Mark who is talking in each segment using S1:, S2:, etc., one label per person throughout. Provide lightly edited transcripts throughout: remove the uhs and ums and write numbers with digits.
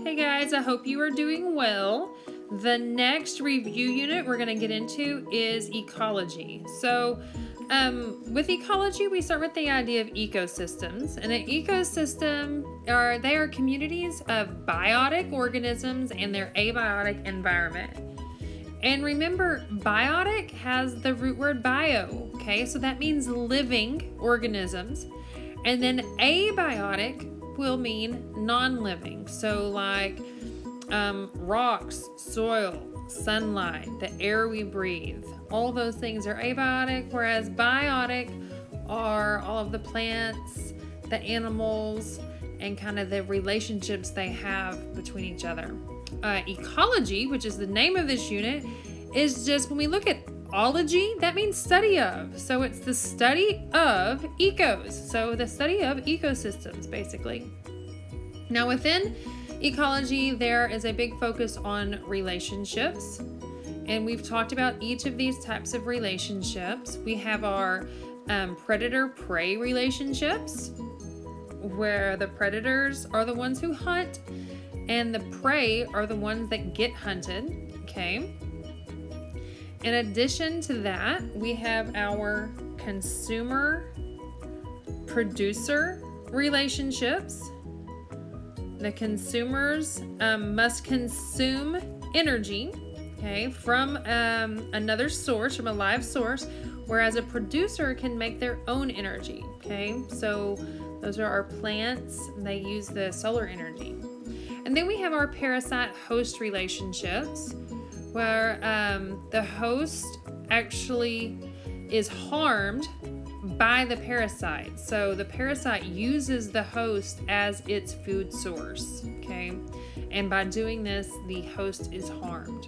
S1: Hey guys, I hope you are doing well. The next review unit we're going to get into is ecology. With ecology, we start with the idea of ecosystems, and an ecosystem are communities of biotic organisms and their abiotic environment. And remember, biotic has the root word bio, okay? So that means living organisms. And then abiotic will mean non-living. So like rocks, soil, sunlight, the air we breathe, all those things are abiotic, whereas biotic are all of the plants, the animals, and kind of the relationships they have between each other. Ecology, which is the name of this unit, is just when we look at ology, that means study of. So it's the study of ecos. So the study of ecosystems, basically. Now within ecology, there is a big focus on relationships. And we've talked about each of these types of relationships. We have our predator-prey relationships, where the predators are the ones who hunt and the prey are the ones that get hunted, okay? In addition to that, we have our consumer-producer relationships. The consumers must consume energy, okay, from another source, from a live source, whereas a producer can make their own energy, okay? So those are our plants. They use the solar energy. And then we have our parasite-host relationships, where the host actually is harmed by the parasite. So the parasite uses the host as its food source, okay? And by doing this, the host is harmed.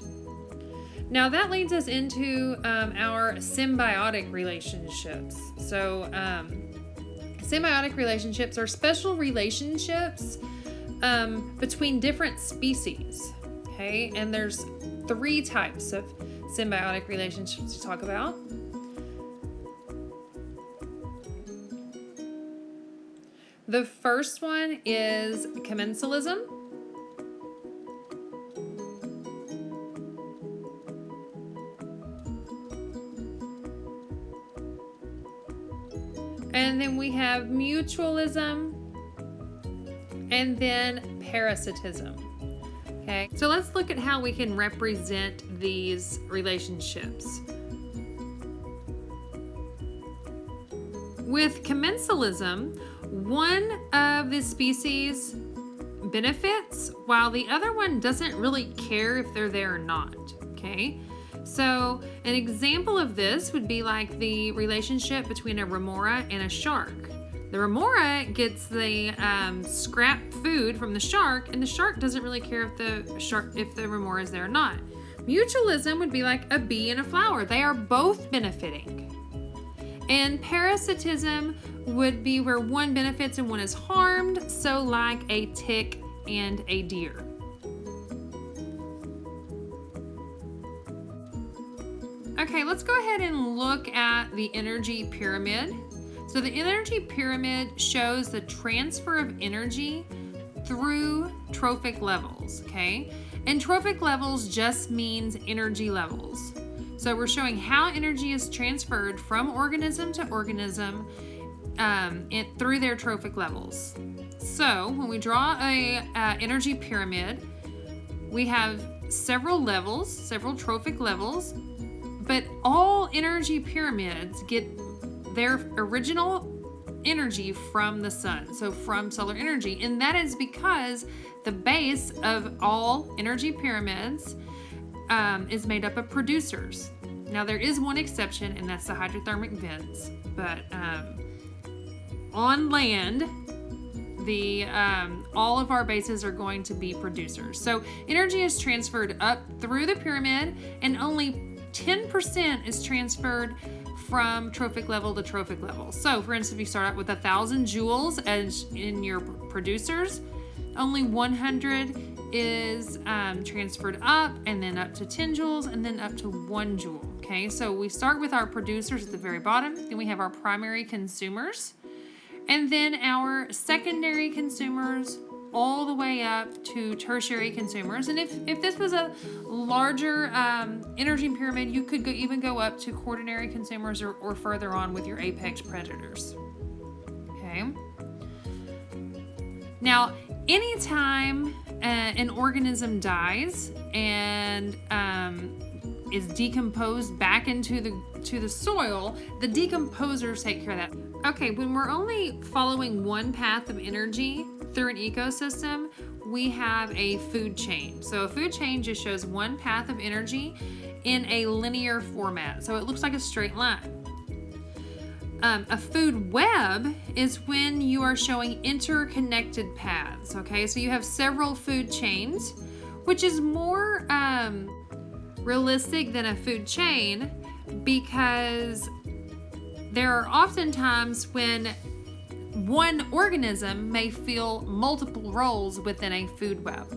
S1: Now that leads us into our symbiotic relationships. So symbiotic relationships are special relationships between different species, okay? And there's 3 types of symbiotic relationships to talk about. The first one is commensalism. And then we have mutualism, and then parasitism. Okay, so let's look at how we can represent these relationships. With commensalism, one of the species benefits while the other one doesn't really care if they're there or not, okay? So an example of this would be like the relationship between a remora and a shark. The remora gets the scrap food from the shark, and the shark doesn't really care if the remora is there or not. Mutualism would be like a bee and a flower. They are both benefiting. And parasitism would be where one benefits and one is harmed, so like a tick and a deer. Okay, let's go ahead and look at the energy pyramid. So the energy pyramid shows the transfer of energy through trophic levels, okay? And trophic levels just means energy levels. So we're showing how energy is transferred from organism to organism through their trophic levels. So when we draw a energy pyramid, we have several levels, several trophic levels, but all energy pyramids get their original energy from the sun, so from solar energy. And that is because the base of all energy pyramids is made up of producers. Now there is one exception, and that's the hydrothermic vents, but on land, all of our bases are going to be producers. So energy is transferred up through the pyramid, and only 10% is transferred from trophic level to trophic level. So for instance, if you start out with 1,000 joules as in your producers, only 100 is transferred up, and then up to 10 joules, and then up to 1 joule. Okay, so we start with our producers at the very bottom, then we have our primary consumers, and then our secondary consumers all the way up to tertiary consumers. And if this was a larger energy pyramid, you could even go up to quaternary consumers or further on with your apex predators. Okay. Now, anytime an organism dies and is decomposed back into the soil, the decomposers take care of that. Okay, when we're only following one path of energy through an ecosystem, we have a food chain. So a food chain just shows one path of energy in a linear format. So it looks like a straight line. A food web is when you are showing interconnected paths. Okay, so you have several food chains, which is more realistic than a food chain, because there are often times when one organism may fill multiple roles within a food web.